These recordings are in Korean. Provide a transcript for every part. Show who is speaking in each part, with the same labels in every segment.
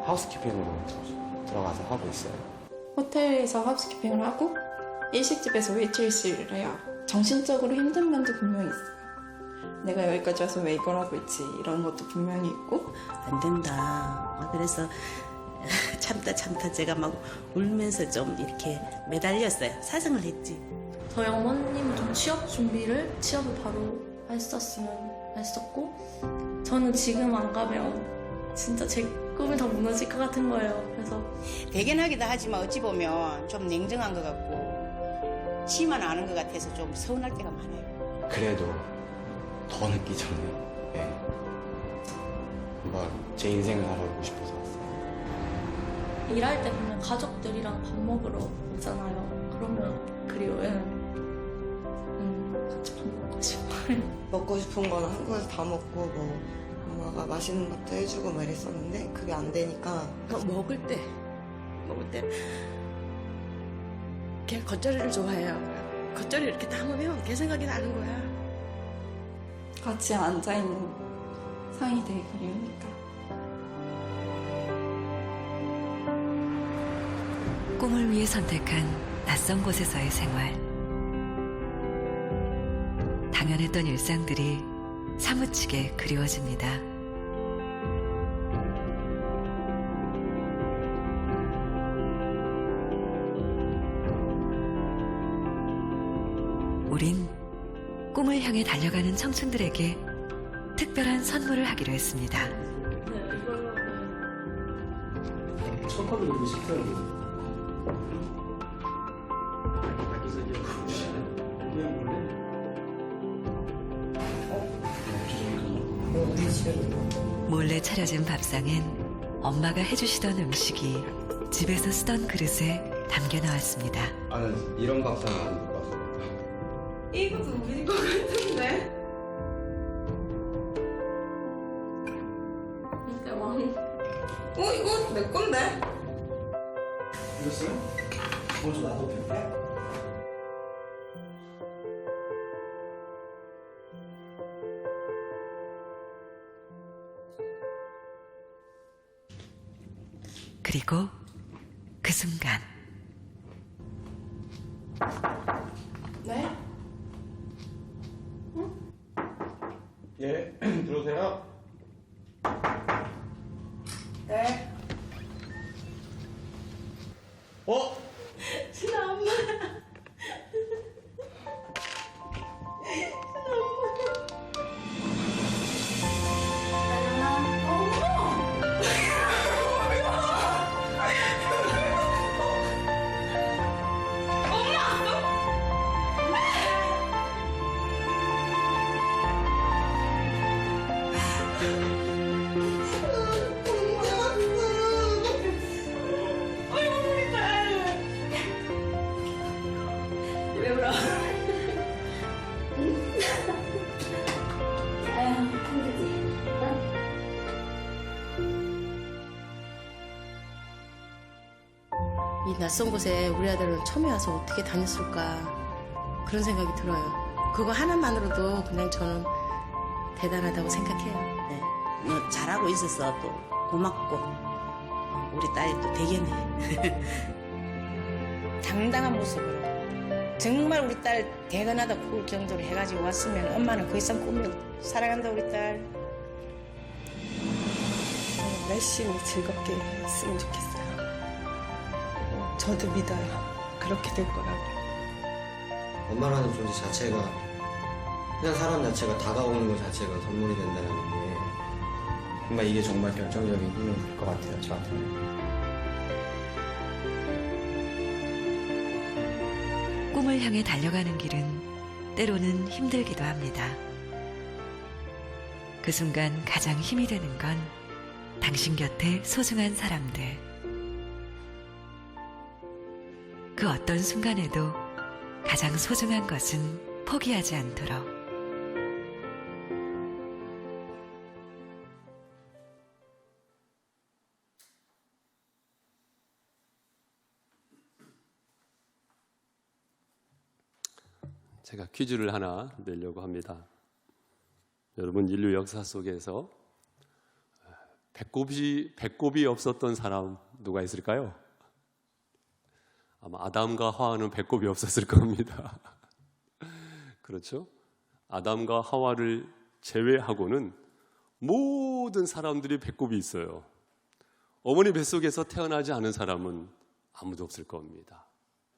Speaker 1: 하우스키핑으로 들어가서 하고 있어요.
Speaker 2: 호텔에서 하우스키핑을 하고 일식집에서 웨이트리스를 해요. 정신적으로 힘든 면도 분명히 있어요. 내가 여기까지 와서 왜 이걸 하고 있지 이런 것도 분명히 있고
Speaker 3: 안 된다. 그래서 참다 제가 막 울면서 좀 이렇게 매달렸어요. 사정을 했지.
Speaker 4: 저희 어머님도 취업을 바로 했었으면 했었고 저는 지금 안 가면 진짜 제 꿈이 다 무너질 것 같은 거예요. 그래서
Speaker 3: 대견하기도 하지만 어찌 보면 좀 냉정한 것 같고 치만 아는 것 같아서 좀 서운할 때가 많아요.
Speaker 1: 그래도 더 늦기 전에 한번 제 인생을 살아보고 싶어서 왔어요.
Speaker 4: 일할 때 보면 가족들이랑 밥 먹으러 오잖아요. 그러면 그리워요. 같이 밥 먹고 싶어요.
Speaker 5: 먹고 싶은 거는 한국에서 다 먹고 뭐 엄마가 맛있는 것도 해주고 막 이랬었는데 그게 안 되니까
Speaker 6: 먹을 때 걔 겉절이를 좋아해요. 겉절이 이렇게 담으면 걔 생각이 나는 거야.
Speaker 2: 같이 앉아있는 상이 되게 그리우니까.
Speaker 7: 꿈을 위해 선택한 낯선 곳에서의 생활. 당연했던 일상들이 사무치게 그리워집니다. 우린 꿈을 향해 달려가는 청춘들에게 특별한 선물을 하기로 했습니다.
Speaker 8: 첫걸로 이렇게 시켜야
Speaker 7: 몰래 차려진 밥상엔 엄마가 해주시던 음식이 집에서 쓰던 그릇에 담겨 나왔습니다.
Speaker 1: 나는 이런 밥상은 안 먹어봤어.
Speaker 2: 이것도 우리 거 같은데?
Speaker 4: 진짜 막
Speaker 5: 이거 내 건데?
Speaker 8: 이랬어요? 먼저 놔둬도 될까?
Speaker 7: 그리고 그 순간
Speaker 2: 네?
Speaker 1: 예, 들어오세요.
Speaker 2: 네.
Speaker 4: 진짜 엄마. 왜 울어?
Speaker 6: 이 낯선 곳에 우리 아들은 처음에 와서 어떻게 다녔을까 그런 생각이 들어요. 그거 하나만으로도 그냥 저는 대단하다고 생각해요.
Speaker 3: 네. 뭐 잘하고 있어서 또 고맙고 우리 딸이 또 대견해. 당당한 모습으로 정말 우리 딸 대견하다 그 정도로 해가지고 왔으면 엄마는 그 이상 꿈이 없. 사랑한다 우리 딸.
Speaker 5: 열심히 즐겁게 했으면 좋겠어요. 저도 믿어요. 그렇게 될 거라고.
Speaker 9: 엄마라는 존재 자체가 그냥 사람 자체가 다가오는 것 자체가 선물이 된다는 게
Speaker 1: 정말 이게 정말 결정적인 힘이 될 것 같아요, 저한테는.
Speaker 7: 꿈을 향해 달려가는 길은 때로는 힘들기도 합니다. 그 순간 가장 힘이 되는 건 당신 곁에 소중한 사람들. 그 어떤 순간에도 가장 소중한 것은 포기하지 않도록.
Speaker 10: 제가 퀴즈를 하나 내려고 합니다. 여러분, 인류 역사 속에서 배꼽이 없었던 사람 누가 있을까요? 아마 아담과 하와는 배꼽이 없었을 겁니다. 그렇죠? 아담과 하와를 제외하고는 모든 사람들이 배꼽이 있어요. 어머니 뱃속에서 태어나지 않은 사람은 아무도 없을 겁니다.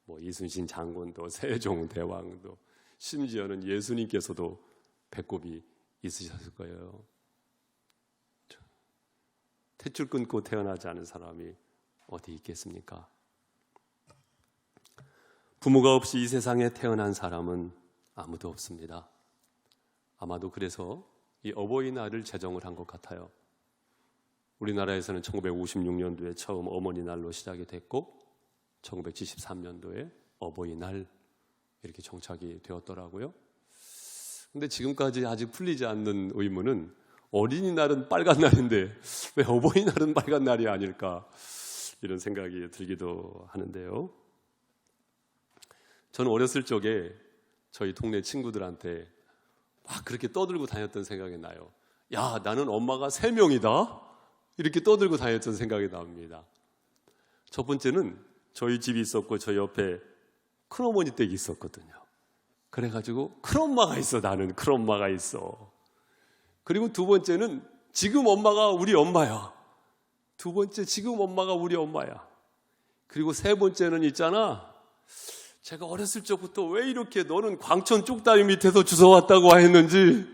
Speaker 10: 뭐 이순신 장군도 세종 대왕도 심지어는 예수님께서도 배꼽이 있으셨을 거예요. 탯줄 끊고 태어나지 않은 사람이 어디 있겠습니까? 부모가 없이 이 세상에 태어난 사람은 아무도 없습니다. 아마도 그래서 이 어버이날을 제정을 한 것 같아요. 우리나라에서는 1956년도에 처음 어머니날로 시작이 됐고 1973년도에 어버이날 이렇게 정착이 되었더라고요. 근데 지금까지 아직 풀리지 않는 의문은 어린이날은 빨간 날인데 왜 어버이날은 빨간 날이 아닐까 이런 생각이 들기도 하는데요. 저는 어렸을 적에 저희 동네 친구들한테 막 그렇게 떠들고 다녔던 생각이 나요. 야, 나는 엄마가 3명이다 이렇게 떠들고 다녔던 생각이 납니다. 첫 번째는 저희 집이 있었고 저희 옆에 큰어머니 댁이 있었거든요. 그래가지고 큰엄마가 있어. 나는 큰엄마가 있어. 그리고 두 번째는 지금 엄마가 우리 엄마야. 두 번째 지금 엄마가 우리 엄마야. 그리고 세 번째는 있잖아. 제가 어렸을 적부터 왜 이렇게 너는 광천 쪽다리 밑에서 주워왔다고 했는지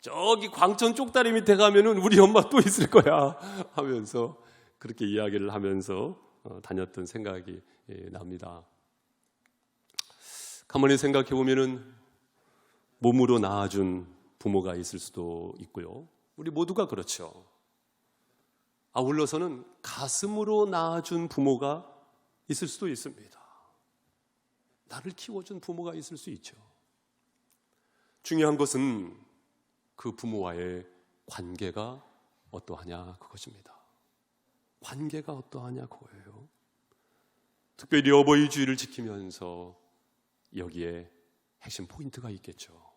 Speaker 10: 저기 광천 쪽다리 밑에 가면은 우리 엄마 또 있을 거야 하면서 그렇게 이야기를 하면서 다녔던 생각이 납니다. 가만히 생각해 보면은 몸으로 낳아준 부모가 있을 수도 있고요. 우리 모두가 그렇죠. 아울러서는 가슴으로 낳아준 부모가 있을 수도 있습니다. 나를 키워준 부모가 있을 수 있죠. 중요한 것은 그 부모와의 관계가 어떠하냐 그것입니다. 관계가 어떠하냐 그거예요. 특별히 어버이 주의를 지키면서 여기에 핵심 포인트가 있겠죠.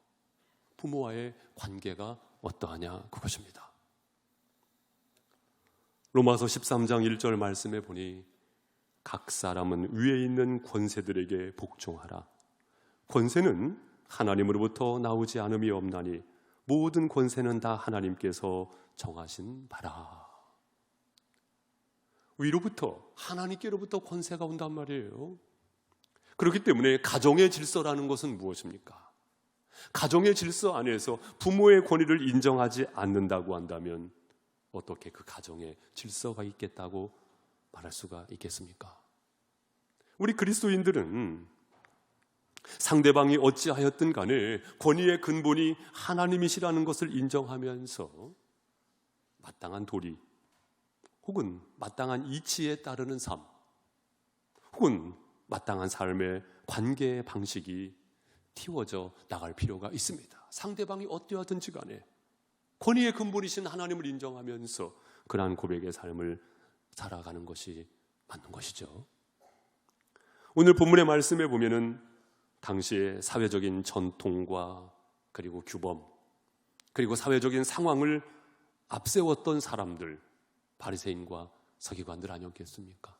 Speaker 10: 부모와의 관계가 어떠하냐 그것입니다. 로마서 13장 1절 말씀에 보니 각 사람은 위에 있는 권세들에게 복종하라. 권세는 하나님으로부터 나오지 않음이 없나니 모든 권세는 다 하나님께서 정하신 바라. 위로부터 하나님께로부터 권세가 온단 말이에요. 그렇기 때문에 가정의 질서라는 것은 무엇입니까? 가정의 질서 안에서 부모의 권위를 인정하지 않는다고 한다면 어떻게 그 가정에 질서가 있겠다고 말할 수가 있겠습니까? 우리 그리스도인들은 상대방이 어찌하였든 간에 권위의 근본이 하나님이시라는 것을 인정하면서 마땅한 도리 혹은 마땅한 이치에 따르는 삶 혹은 마땅한 삶의 관계 방식이 틔워져 나갈 필요가 있습니다. 상대방이 어떠하든지 간에 권위의 근본이신 하나님을 인정하면서 그러한 고백의 삶을 살아가는 것이 맞는 것이죠. 오늘 본문의 말씀에 보면은 당시의 사회적인 전통과 그리고 규범 그리고 사회적인 상황을 앞세웠던 사람들 바리새인과 서기관들 아니었겠습니까?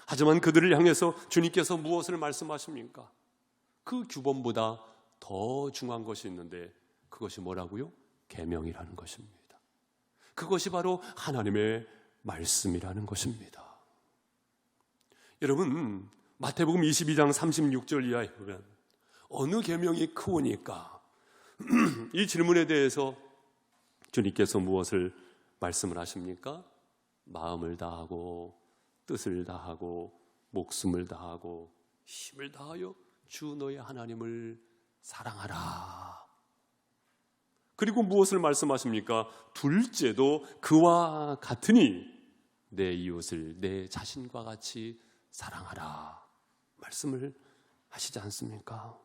Speaker 10: 하지만 그들을 향해서 주님께서 무엇을 말씀하십니까? 그 규범보다 더 중요한 것이 있는데 그것이 뭐라고요? 계명이라는 것입니다. 그것이 바로 하나님의 말씀이라는 것입니다. 여러분 마태복음 22장 36절 이하에 보면 어느 계명이 크오니까 이 질문에 대해서 주님께서 무엇을 말씀을 하십니까? 마음을 다하고 뜻을 다하고 목숨을 다하고 힘을 다하여 주 너의 하나님을 사랑하라. 그리고 무엇을 말씀하십니까? 둘째도 그와 같으니 내 이웃을 내 자신과 같이 사랑하라 말씀을 하시지 않습니까?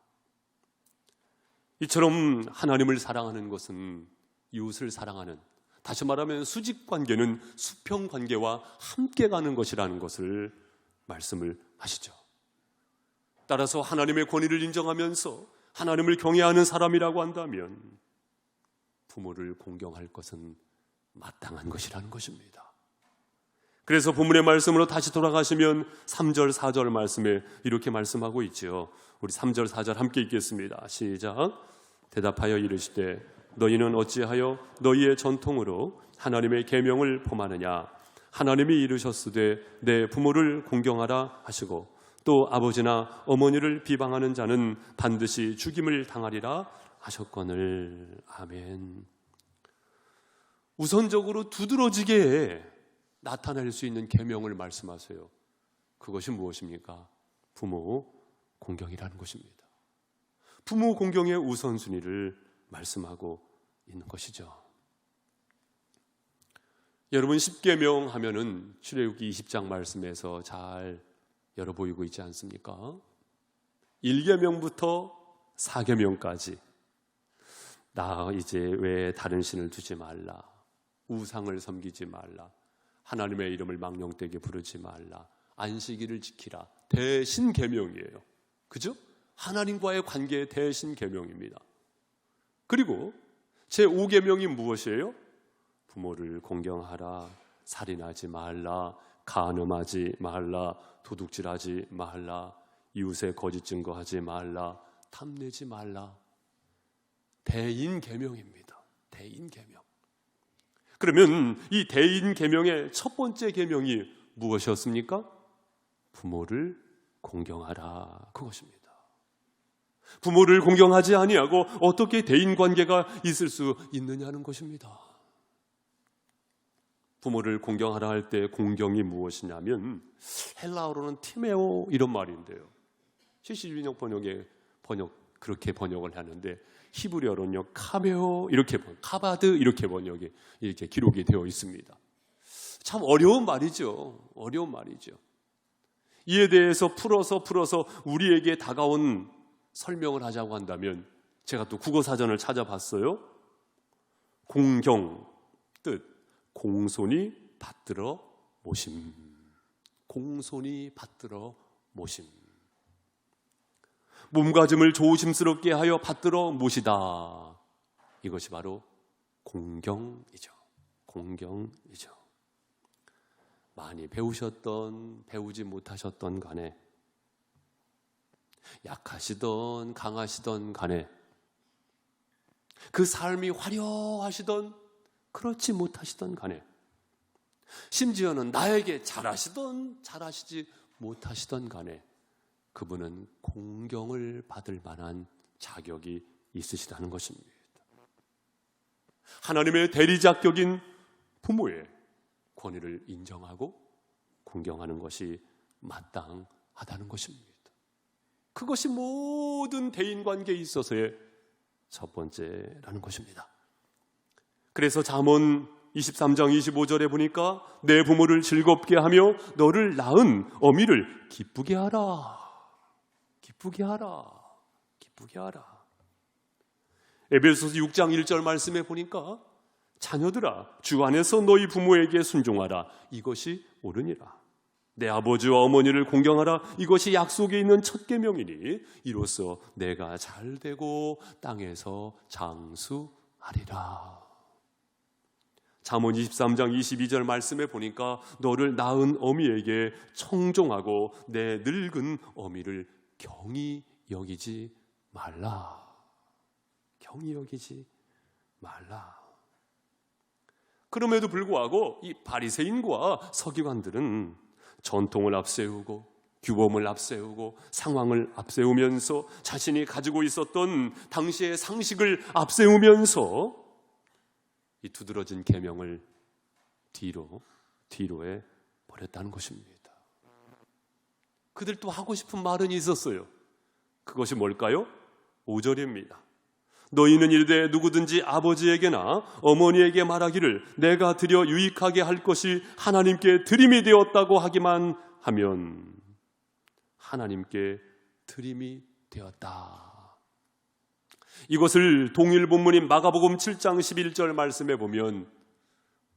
Speaker 10: 이처럼 하나님을 사랑하는 것은 이웃을 사랑하는, 다시 말하면 수직관계는 수평관계와 함께 가는 것이라는 것을 말씀을 하시죠. 따라서 하나님의 권위를 인정하면서 하나님을 경외하는 사람이라고 한다면 부모를 공경할 것은 마땅한 것이라는 것입니다. 그래서 본문의 말씀으로 다시 돌아가시면 3절, 4절 말씀에 이렇게 말씀하고 있죠. 우리 3절, 4절 함께 읽겠습니다. 시작. 대답하여 이르시되 너희는 어찌하여 너희의 전통으로 하나님의 계명을 범하느냐. 하나님이 이르셨으되 내 부모를 공경하라 하시고 또 아버지나 어머니를 비방하는 자는 반드시 죽임을 당하리라 하셨거늘. 아멘. 우선적으로 두드러지게 나타낼 수 있는 계명을 말씀하세요. 그것이 무엇입니까? 부모 공경이라는 것입니다. 부모 공경의 우선순위를 말씀하고 있는 것이죠. 여러분, 10계명 하면은 출애굽기 20장 말씀에서 잘 열어 보이고 있지 않습니까? 1계명부터 4계명까지 나 이제 외에 다른 신을 두지 말라, 우상을 섬기지 말라, 하나님의 이름을 망령되게 부르지 말라, 안식일을 지키라, 대신 계명이에요. 그죠? 하나님과의 관계의 대신 계명입니다. 그리고 제5계명이 무엇이에요? 부모를 공경하라, 살인하지 말라, 간음하지 말라, 도둑질하지 말라, 이웃의 거짓 증거하지 말라, 탐내지 말라. 대인 계명입니다. 대인 계명. 그러면 이 대인 계명의 첫 번째 계명이 무엇이었습니까? 부모를 공경하라, 그것입니다. 부모를 공경하지 아니하고 어떻게 대인 관계가 있을 수 있느냐는 것입니다. 부모를 공경하라 할 때 공경이 무엇이냐면 헬라어로는 티메오 이런 말인데요. 72년 그렇게 번역을 하는데 히브리어로는요 카메오 이렇게 카바드 이렇게 번역이 이렇게 기록이 되어 있습니다. 참 어려운 말이죠. 어려운 말이죠. 이에 대해서 풀어서 우리에게 다가온 설명을 하자고 한다면 제가 또 국어사전을 찾아봤어요. 공경 뜻 공손히 받들어 모심. 공손히 받들어 모심. 몸가짐을 조심스럽게 하여 받들어 모시다. 이것이 바로 공경이죠. 공경이죠. 많이 배우셨던 배우지 못하셨던 간에, 약하시던 강하시던 간에, 그 삶이 화려하시던 그렇지 못하시던 간에, 심지어는 나에게 잘하시던 잘하시지 못하시던 간에 그분은 공경을 받을 만한 자격이 있으시다는 것입니다. 하나님의 대리자격인 부모의 권위를 인정하고 공경하는 것이 마땅하다는 것입니다. 그것이 모든 대인관계에 있어서의 첫 번째라는 것입니다. 그래서 잠언 23장 25절에 보니까 내 부모를 즐겁게 하며 너를 낳은 어미를 기쁘게 하라. 기쁘게 하라. 기쁘게 하라. 에베소서 6장 1절 말씀에 보니까 자녀들아 주 안에서 너희 부모에게 순종하라. 이것이 옳으니라. 내 아버지와 어머니를 공경하라. 이것이 약속에 있는 첫 계명이니 이로써 내가 잘되고 땅에서 장수하리라. 잠언 23장 22절 말씀에 보니까 너를 낳은 어미에게 청종하고 내 늙은 어미를 경히 여기지 말라. 경히 여기지 말라. 그럼에도 불구하고 이 바리새인과 서기관들은 전통을 앞세우고 규범을 앞세우고 상황을 앞세우면서 자신이 가지고 있었던 당시의 상식을 앞세우면서 이 두드러진 계명을 뒤로에 버렸다는 것입니다. 그들 또 하고 싶은 말은 있었어요. 그것이 뭘까요? 5절입니다. 너희는 이르되 누구든지 아버지에게나 어머니에게 말하기를 내가 드려 유익하게 할 것이 하나님께 드림이 되었다고 하기만 하면 하나님께 드림이 되었다. 이것을 동일 본문인 마가복음 7장 11절 말씀에 보면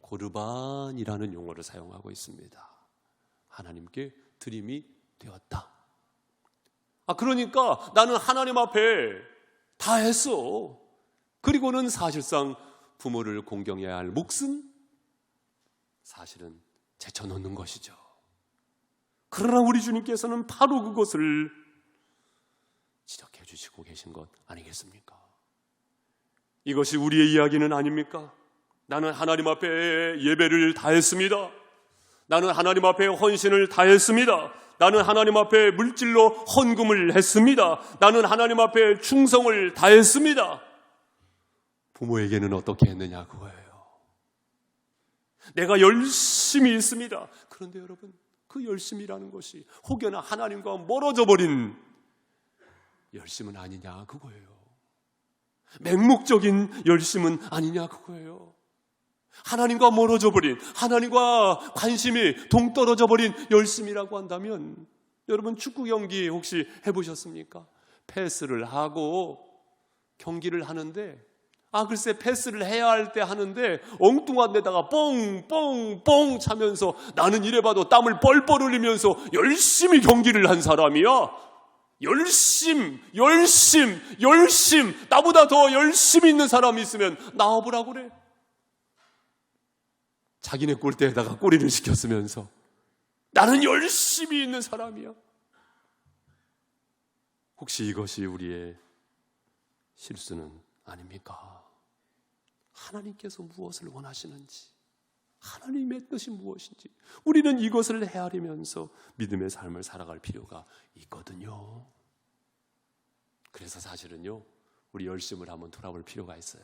Speaker 10: 고르반이라는 용어를 사용하고 있습니다. 하나님께 드림이 되었다. 그러니까 나는 하나님 앞에 다 했어. 그리고는 사실상 부모를 공경해야 할 몫은 사실은 제쳐놓는 것이죠. 그러나 우리 주님께서는 바로 그것을 지적해 주시고 계신 것 아니겠습니까? 이것이 우리의 이야기는 아닙니까? 나는 하나님 앞에 예배를 다했습니다. 나는 하나님 앞에 헌신을 다했습니다. 나는 하나님 앞에 물질로 헌금을 했습니다. 나는 하나님 앞에 충성을 다했습니다. 부모에게는 어떻게 했느냐 그거예요. 내가 열심히 있습니다. 그런데 여러분, 그 열심이라는 것이 혹여나 하나님과 멀어져 버린 열심은 아니냐 그거예요. 맹목적인 열심은 아니냐 그거예요. 하나님과 멀어져 버린, 하나님과 관심이 동떨어져 버린 열심이라고 한다면, 여러분 축구 경기 혹시 해보셨습니까? 패스를 하고 경기를 하는데, 글쎄 패스를 해야 할 때 하는데 엉뚱한 데다가 뽕뽕뽕 차면서 나는 이래봐도 땀을 뻘뻘 흘리면서 열심히 경기를 한 사람이야. 열심 나보다 더 열심히 있는 사람이 있으면 나와보라고 그래. 자기네 골대에다가 꼬리를 시켰으면서 나는 열심히 있는 사람이야. 혹시 이것이 우리의 실수는 아닙니까? 하나님께서 무엇을 원하시는지, 하나님의 뜻이 무엇인지 우리는 이것을 헤아리면서 믿음의 삶을 살아갈 필요가 있거든요. 그래서 사실은요, 우리 열심을 한번 돌아볼 필요가 있어요.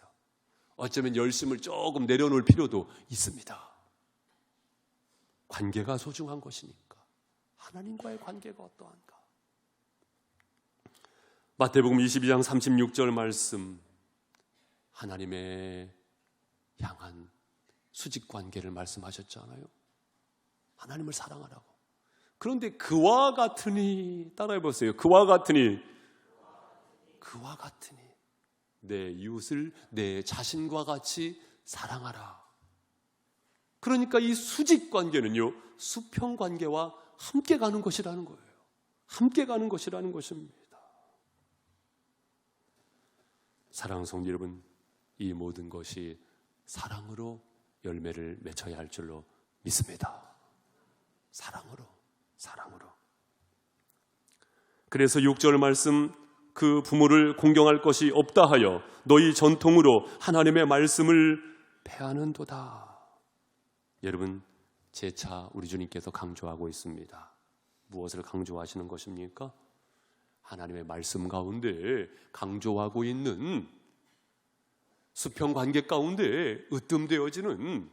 Speaker 10: 어쩌면 열심을 조금 내려놓을 필요도 있습니다. 관계가 소중한 것이니까. 하나님과의 관계가 어떠한가? 마태복음 22장 36절 말씀, 하나님의 향한 수직 관계를 말씀하셨잖아요. 하나님을 사랑하라고. 그런데 그와 같으니, 따라해보세요. 그와 같으니 내 이웃을 내 자신과 같이 사랑하라. 그러니까 이 수직 관계는요, 수평 관계와 함께 가는 것이라는 거예요. 함께 가는 것이라는 것입니다. 사랑하는 성도 여러분, 이 모든 것이 사랑으로 열매를 맺어야 할 줄로 믿습니다. 사랑으로. 그래서 6절 말씀, 그 부모를 공경할 것이 없다 하여 너희 전통으로 하나님의 말씀을 폐하는도다. 여러분, 재차 우리 주님께서 강조하고 있습니다. 무엇을 강조하시는 것입니까? 하나님의 말씀 가운데 강조하고 있는 수평 관계 가운데 으뜸되어지는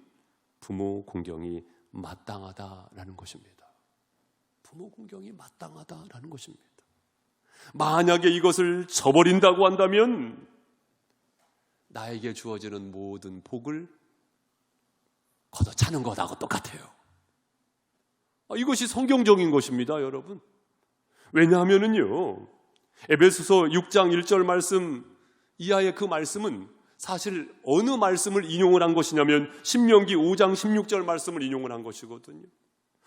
Speaker 10: 부모 공경이 마땅하다라는 것입니다. 부모 공경이 마땅하다라는 것입니다. 만약에 이것을 저버린다고 한다면 나에게 주어지는 모든 복을 걷어차는 것하고 똑같아요. 이것이 성경적인 것입니다, 여러분. 왜냐하면은요, 에베소서 6장 1절 말씀 이하의 그 말씀은 사실 어느 말씀을 인용을 한 것이냐면 신명기 5장 16절 말씀을 인용을 한 것이거든요.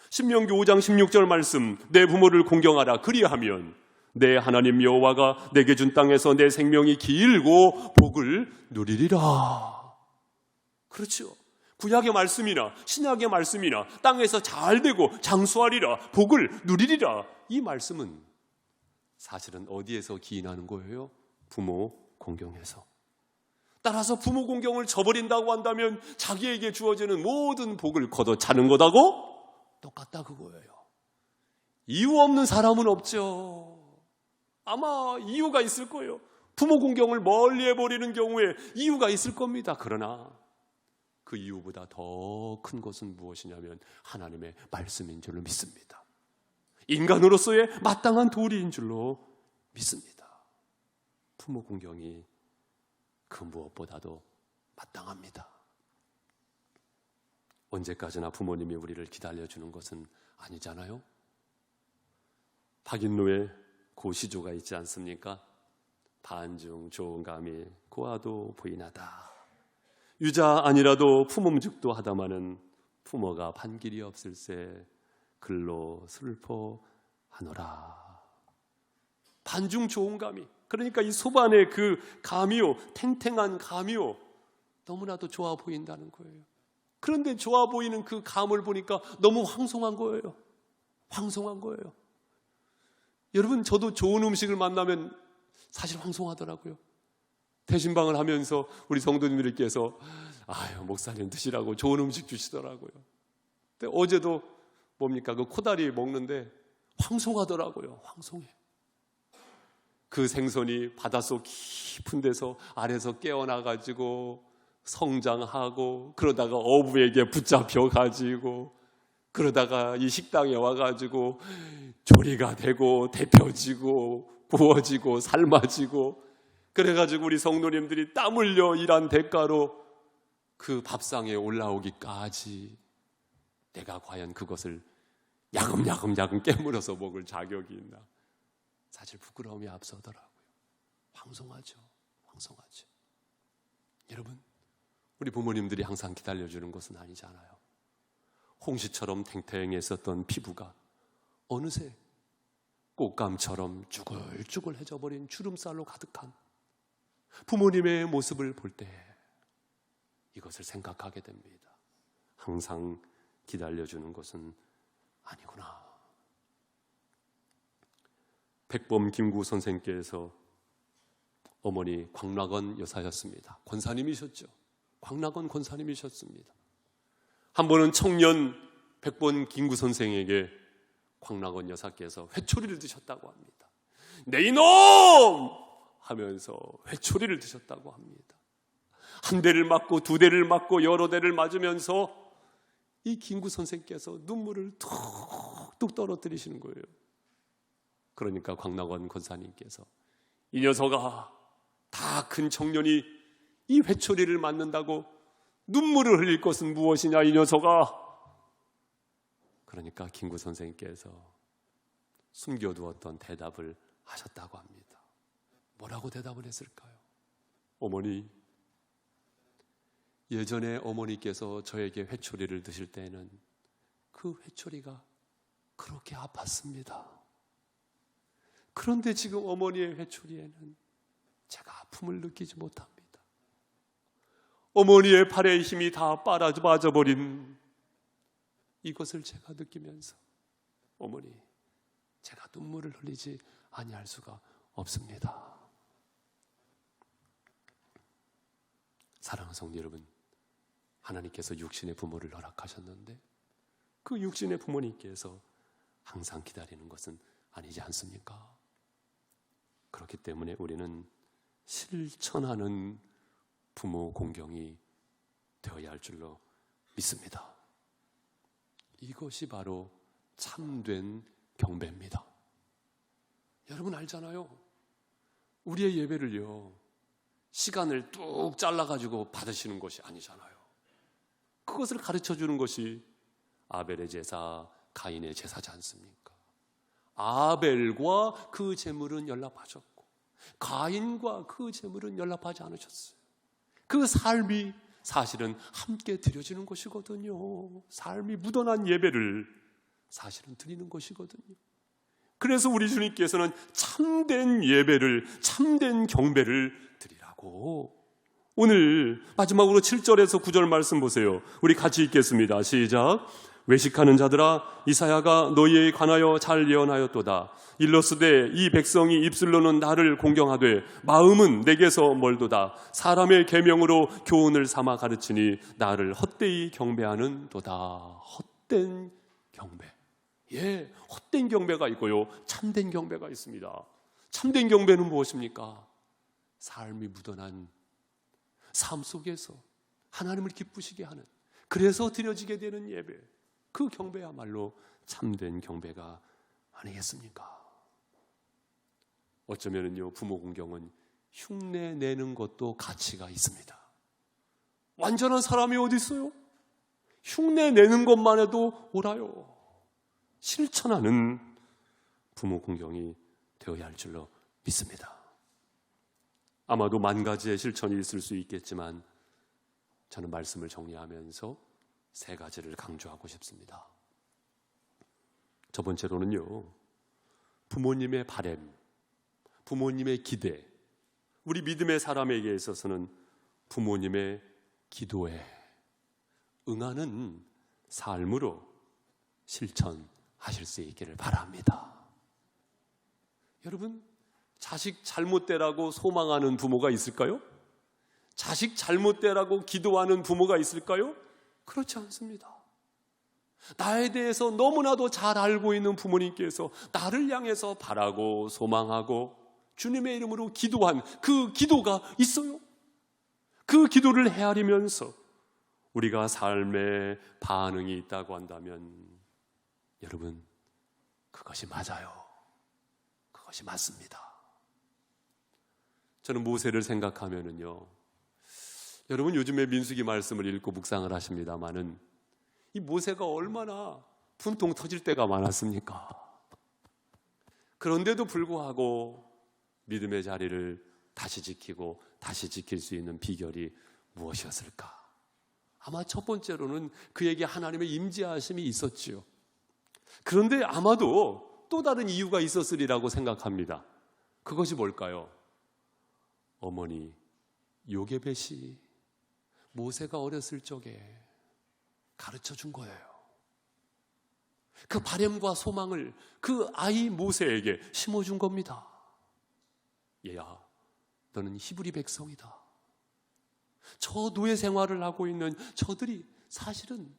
Speaker 10: 신명기 5장 16절 말씀, 내 부모를 공경하라. 그리하면 내 하나님 여호와가 내게 준 땅에서 내 생명이 길고 복을 누리리라. 그렇죠. 구약의 말씀이나 신약의 말씀이나 땅에서 잘 되고 장수하리라, 복을 누리리라, 이 말씀은 사실은 어디에서 기인하는 거예요? 부모 공경에서. 따라서 부모 공경을 저버린다고 한다면 자기에게 주어지는 모든 복을 걷어차는 것하고 똑같다 그거예요. 이유 없는 사람은 없죠. 아마 이유가 있을 거예요. 부모 공경을 멀리 해버리는 경우에 이유가 있을 겁니다. 그러나 그 이유보다 더 큰 것은 무엇이냐면 하나님의 말씀인 줄로 믿습니다. 인간으로서의 마땅한 도리인 줄로 믿습니다. 부모 공경이 그 무엇보다도 마땅합니다. 언제까지나 부모님이 우리를 기다려주는 것은 아니잖아요. 박인노의 고시조가 있지 않습니까? 반중 좋은 감이 고아도 부인하다. 유자 아니라도 품음직도 하다마는 부모가 반길이 없을세 글로 슬퍼하노라. 반중 좋은 감이, 그러니까 이 소반의 그 감이요, 탱탱한 감이요, 너무나도 좋아 보인다는 거예요. 그런데 좋아 보이는 그 감을 보니까 너무 황송한 거예요. 황송한 거예요. 여러분, 저도 좋은 음식을 만나면 사실 황송하더라고요. 대신방을 하면서 우리 성도님들께서 아유, 목사님 드시라고 좋은 음식 주시더라고요. 근데 어제도 뭡니까? 그 코다리 먹는데 황송하더라고요. 황송해. 그 생선이 바닷속 깊은 데서 아래서 깨어나가지고 성장하고 그러다가 어부에게 붙잡혀가지고 그러다가 이 식당에 와가지고 조리가 되고 데펴지고 부어지고 삶아지고 그래가지고 우리 성도님들이 땀 흘려 일한 대가로 그 밥상에 올라오기까지 내가 과연 그것을 야금야금 깨물어서 먹을 자격이 있나? 사실 부끄러움이 앞서더라고요. 황송하죠. 황송하죠. 여러분, 우리 부모님들이 항상 기다려주는 것은 아니잖아요. 홍시처럼 탱탱했었던 피부가 어느새 꽃감처럼 쭈글쭈글해져 버린 주름살로 가득한 부모님의 모습을 볼 때 이것을 생각하게 됩니다. 항상 기다려주는 것은 아니구나. 백범 김구 선생께서 어머니 광락원 여사였습니다. 권사님이셨죠. 광락원 권사님이셨습니다. 한 번은 청년 백범 김구 선생에게 광락원 여사께서 회초리를 드셨다고 합니다. 내 이놈! 하면서 회초리를 드셨다고 합니다. 한 대를 맞고 두 대를 맞고 여러 대를 맞으면서 이 김구 선생께서 눈물을 툭툭 떨어뜨리시는 거예요. 그러니까 광락원 권사님께서 이 녀석아, 다 큰 청년이 이 회초리를 맞는다고 눈물을 흘릴 것은 무엇이냐, 이 녀석아. 그러니까 김구 선생님께서 숨겨두었던 대답을 하셨다고 합니다. 뭐라고 대답을 했을까요? 어머니, 예전에 어머니께서 저에게 회초리를 드실 때에는 그 회초리가 그렇게 아팠습니다. 그런데 지금 어머니의 회초리에는 제가 아픔을 느끼지 못합니다. 어머니의 팔의 힘이 다 빠져버린 이것을 제가 느끼면서 어머니, 제가 눈물을 흘리지 아니할 수가 없습니다. 사랑하는 성도 여러분, 하나님께서 육신의 부모를 허락하셨는데 그 육신의 부모님께서 항상 기다리는 것은 아니지 않습니까? 그렇기 때문에 우리는 실천하는 부모 공경이 되어야 할 줄로 믿습니다. 이것이 바로 참된 경배입니다. 여러분 알잖아요. 우리의 예배를요, 시간을 뚝 잘라가지고 받으시는 것이 아니잖아요. 그것을 가르쳐주는 것이 아벨의 제사, 가인의 제사지 않습니까? 아벨과 그 제물은 연락하셨고 가인과 그 제물은 연락하지 않으셨어요. 그 삶이 사실은 함께 드려지는 것이거든요. 삶이 묻어난 예배를 사실은 드리는 것이거든요. 그래서 우리 주님께서는 참된 예배를, 참된 경배를 드리라고. 오늘 마지막으로 7절에서 9절 말씀 보세요. 우리 같이 읽겠습니다. 시작. 외식하는 자들아, 이사야가 너희에 관하여 잘 예언하였도다. 일러스되 이 백성이 입술로는 나를 공경하되 마음은 내게서 멀도다. 사람의 계명으로 교훈을 삼아 가르치니 나를 헛되이 경배하는도다. 헛된 경배. 예, 헛된 경배가 있고요, 참된 경배가 있습니다. 참된 경배는 무엇입니까? 삶이 묻어난 삶 속에서 하나님을 기쁘시게 하는, 그래서 드려지게 되는 예배, 그 경배야말로 참된 경배가 아니겠습니까? 어쩌면은요, 부모 공경은 흉내 내는 것도 가치가 있습니다. 완전한 사람이 어디 있어요? 흉내 내는 것만 해도 옳아요. 실천하는 부모 공경이 되어야 할 줄로 믿습니다. 아마도 만 가지의 실천이 있을 수 있겠지만 저는 말씀을 정리하면서 세 가지를 강조하고 싶습니다. 첫 번째로는요, 부모님의 바램, 부모님의 기대, 우리 믿음의 사람에게 있어서는 부모님의 기도에 응하는 삶으로 실천하실 수 있기를 바랍니다. 여러분, 자식 잘못되라고 소망하는 부모가 있을까요? 자식 잘못되라고 기도하는 부모가 있을까요? 그렇지 않습니다. 나에 대해서 너무나도 잘 알고 있는 부모님께서 나를 향해서 바라고 소망하고 주님의 이름으로 기도한 그 기도가 있어요. 그 기도를 헤아리면서 우리가 삶에 반응이 있다고 한다면 여러분, 그것이 맞아요. 그것이 맞습니다. 저는 모세를 생각하면은요, 여러분 요즘에 민수기 말씀을 읽고 묵상을 하십니다마는 이 모세가 얼마나 분통 터질 때가 많았습니까? 그런데도 불구하고 믿음의 자리를 다시 지키고 다시 지킬 수 있는 비결이 무엇이었을까? 아마 첫 번째로는 그에게 하나님의 임재하심이 있었지요. 그런데 아마도 또 다른 이유가 있었으리라고 생각합니다. 그것이 뭘까요? 어머니 요게벳이 모세가 어렸을 적에 가르쳐 준 거예요. 그 바램과 소망을 그 아이 모세에게 심어준 겁니다. 얘야, 너는 히브리 백성이다. 저 노예 생활을 하고 있는 저들이 사실은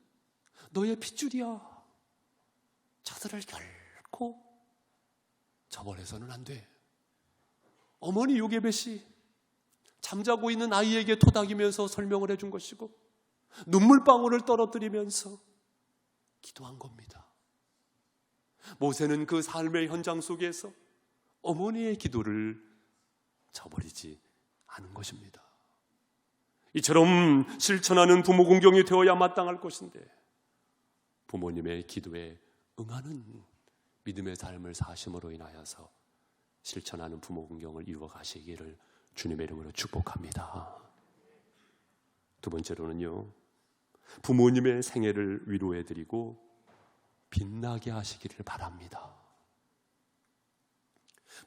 Speaker 10: 너의 핏줄이야. 저들을 결코 저버려서는 안 돼. 어머니 요게벳이 잠자고 있는 아이에게 토닥이면서 설명을 해준 것이고 눈물방울을 떨어뜨리면서 기도한 겁니다. 모세는 그 삶의 현장 속에서 어머니의 기도를 저버리지 않은 것입니다. 이처럼 실천하는 부모 공경이 되어야 마땅할 것인데 부모님의 기도에 응하는 믿음의 삶을 사심으로 인하여서 실천하는 부모 공경을 이루어 가시기를 주님의 이름으로 축복합니다. 두 번째로는요, 부모님의 생애를 위로해드리고 빛나게 하시기를 바랍니다.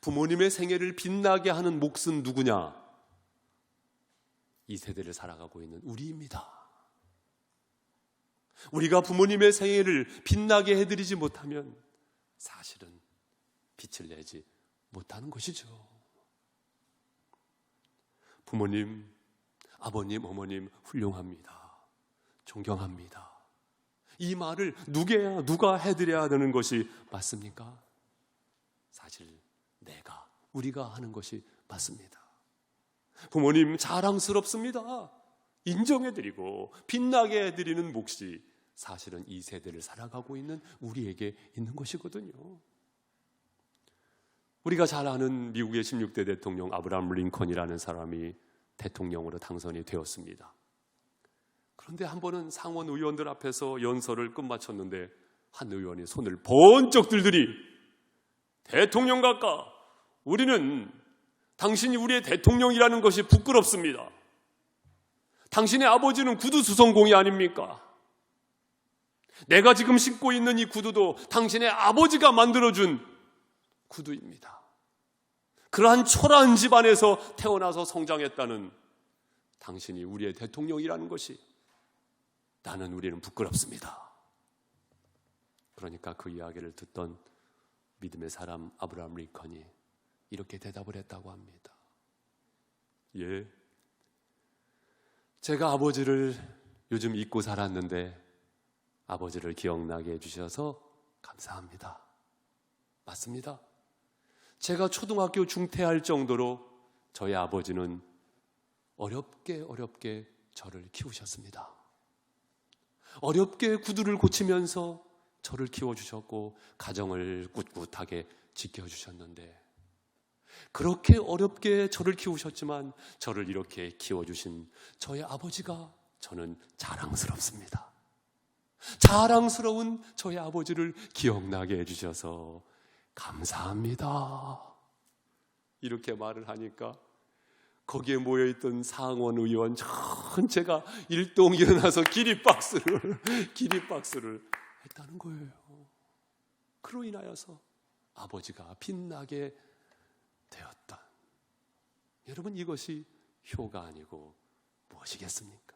Speaker 10: 부모님의 생애를 빛나게 하는 몫은 누구냐? 이 세대를 살아가고 있는 우리입니다. 우리가 부모님의 생애를 빛나게 해드리지 못하면 사실은 빛을 내지 못하는 것이죠. 부모님, 아버님, 어머님 훌륭합니다. 존경합니다. 이 말을 누가 해드려야 되는 것이 맞습니까? 사실 우리가 하는 것이 맞습니다. 부모님 자랑스럽습니다. 인정해드리고 빛나게 해드리는 몫이 사실은 이 세대를 살아가고 있는 우리에게 있는 것이거든요. 우리가 잘 아는 미국의 16대 대통령 아브라함 링컨이라는 사람이 대통령으로 당선이 되었습니다. 그런데 한 번은 상원 의원들 앞에서 연설을 끝마쳤는데 한 의원이 손을 번쩍 들더니 대통령 각하, 우리는 당신이 우리의 대통령이라는 것이 부끄럽습니다. 당신의 아버지는 구두 수성공이 아닙니까? 내가 지금 신고 있는 이 구두도 당신의 아버지가 만들어준 구두입니다. 그러한 초라한 집안에서 태어나서 성장했다는 당신이 우리의 대통령이라는 것이 우리는 부끄럽습니다. 그러니까 그 이야기를 듣던 믿음의 사람 아브라함 링컨이 이렇게 대답을 했다고 합니다. 예, 제가 아버지를 요즘 잊고 살았는데 아버지를 기억나게 해주셔서 감사합니다. 맞습니다. 제가 초등학교 중퇴할 정도로 저희 아버지는 어렵게 저를 키우셨습니다. 어렵게 구두를 고치면서 저를 키워주셨고 가정을 꿋꿋하게 지켜주셨는데 그렇게 어렵게 저를 키우셨지만 저를 이렇게 키워주신 저의 아버지가 저는 자랑스럽습니다. 자랑스러운 저의 아버지를 기억나게 해주셔서 감사합니다. 이렇게 말을 하니까 거기에 모여있던 상원 의원 전체가 일동 일어나서 기립박수를 했다는 거예요. 그로 인하여서 아버지가 빛나게 되었다. 여러분, 이것이 효가 아니고 무엇이겠습니까?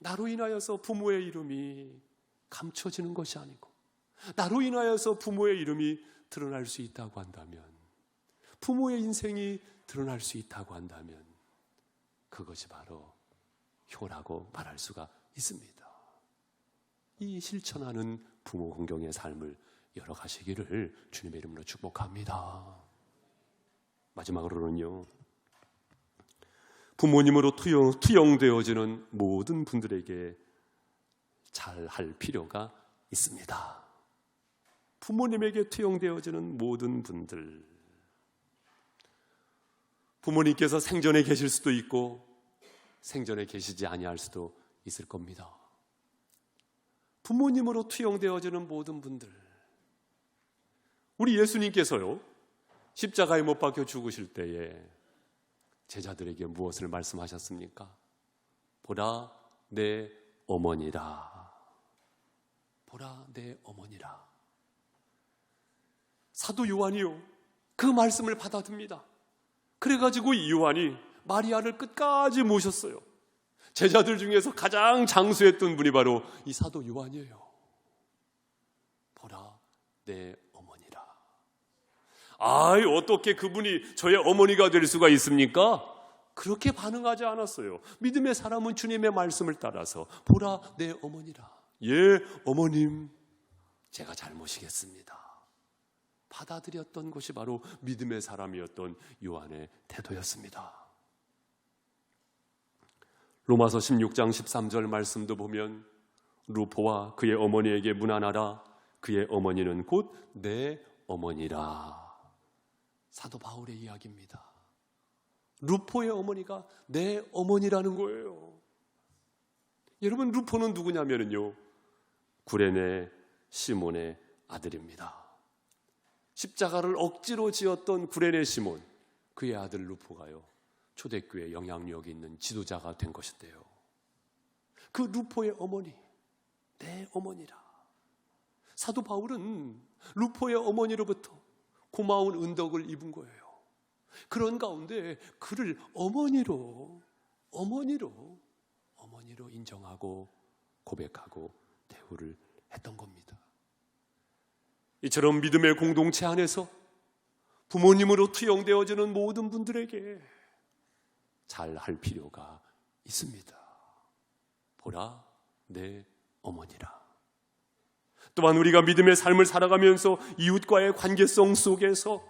Speaker 10: 나로 인하여서 부모의 이름이 감춰지는 것이 아니고 나로 인하여서 부모의 이름이 드러날 수 있다고 한다면, 부모의 인생이 드러날 수 있다고 한다면 그것이 바로 효라고 말할 수가 있습니다. 이 실천하는 부모 공경의 삶을 열어가시기를 주님의 이름으로 축복합니다. 마지막으로는요, 부모님으로 투영되어지는 모든 분들에게 잘할 필요가 있습니다. 부모님에게 투영되어지는 모든 분들, 부모님께서 생전에 계실 수도 있고 생전에 계시지 아니할 수도 있을 겁니다. 부모님으로 투영되어지는 모든 분들, 우리 예수님께서요, 십자가에 못 박혀 죽으실 때에 제자들에게 무엇을 말씀하셨습니까? 보라 내 어머니라. 보라 내 어머니라. 사도 요한이요, 그 말씀을 받아듭니다. 그래가지고 이 요한이 마리아를 끝까지 모셨어요. 제자들 중에서 가장 장수했던 분이 바로 이 사도 요한이에요. 보라 내 어머니라. 아이, 어떻게 그분이 저의 어머니가 될 수가 있습니까? 그렇게 반응하지 않았어요. 믿음의 사람은 주님의 말씀을 따라서 보라 내 어머니라. 예, 어머님, 제가 잘 모시겠습니다. 받아들였던 것이 바로 믿음의 사람이었던 요한의 태도였습니다. 로마서 16장 13절 말씀도 보면 루포와 그의 어머니에게 문안하라. 그의 어머니는 곧 내 어머니라. 사도 바울의 이야기입니다. 루포의 어머니가 내 어머니라는 거예요. 여러분, 루포는 누구냐면요, 구레네 시몬의 아들입니다. 십자가를 억지로 지었던 구레네 시몬, 그의 아들 루포가요, 초대교회 영향력이 있는 지도자가 된 것인데요, 그 루포의 어머니, 내 어머니라. 사도 바울은 루포의 어머니로부터 고마운 은덕을 입은 거예요. 그런 가운데 그를 어머니로 인정하고 고백하고 대우를 했던 겁니다. 이처럼 믿음의 공동체 안에서 부모님으로 투영되어지는 모든 분들에게 잘할 필요가 있습니다. 보라 내 어머니라. 또한 우리가 믿음의 삶을 살아가면서 이웃과의 관계성 속에서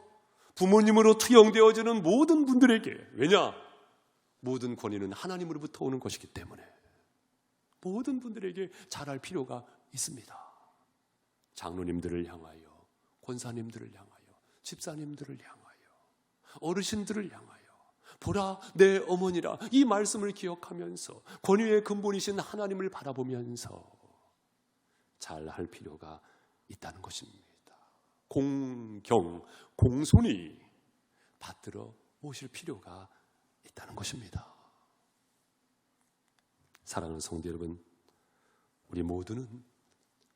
Speaker 10: 부모님으로 투영되어지는 모든 분들에게, 왜냐? 모든 권위는 하나님으로부터 오는 것이기 때문에 모든 분들에게 잘할 필요가 있습니다. 장로님들을 향하여, 권사님들을 향하여, 집사님들을 향하여, 어르신들을 향하여 보라 내 어머니라, 이 말씀을 기억하면서 권위의 근본이신 하나님을 바라보면서 잘할 필요가 있다는 것입니다. 공경, 공손히 받들어 모실 필요가 있다는 것입니다. 사랑하는 성도 여러분, 우리 모두는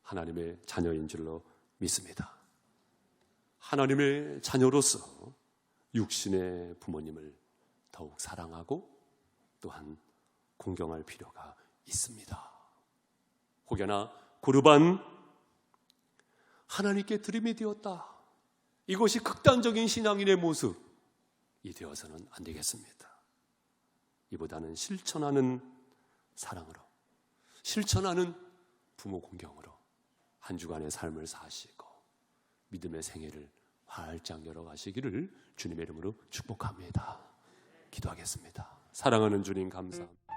Speaker 10: 하나님의 자녀인 줄로 믿습니다. 하나님의 자녀로서 육신의 부모님을 더욱 사랑하고 또한 공경할 필요가 있습니다. 혹여나 고르반 하나님께 드림이 되었다, 이것이 극단적인 신앙인의 모습이 되어서는 안 되겠습니다. 이보다는 실천하는 사랑으로, 실천하는 부모 공경으로 한 주간의 삶을 사시고 믿음의 생애를 활짝 열어가시기를 주님의 이름으로 축복합니다. 기도하겠습니다. 사랑하는 주님, 감사합니다.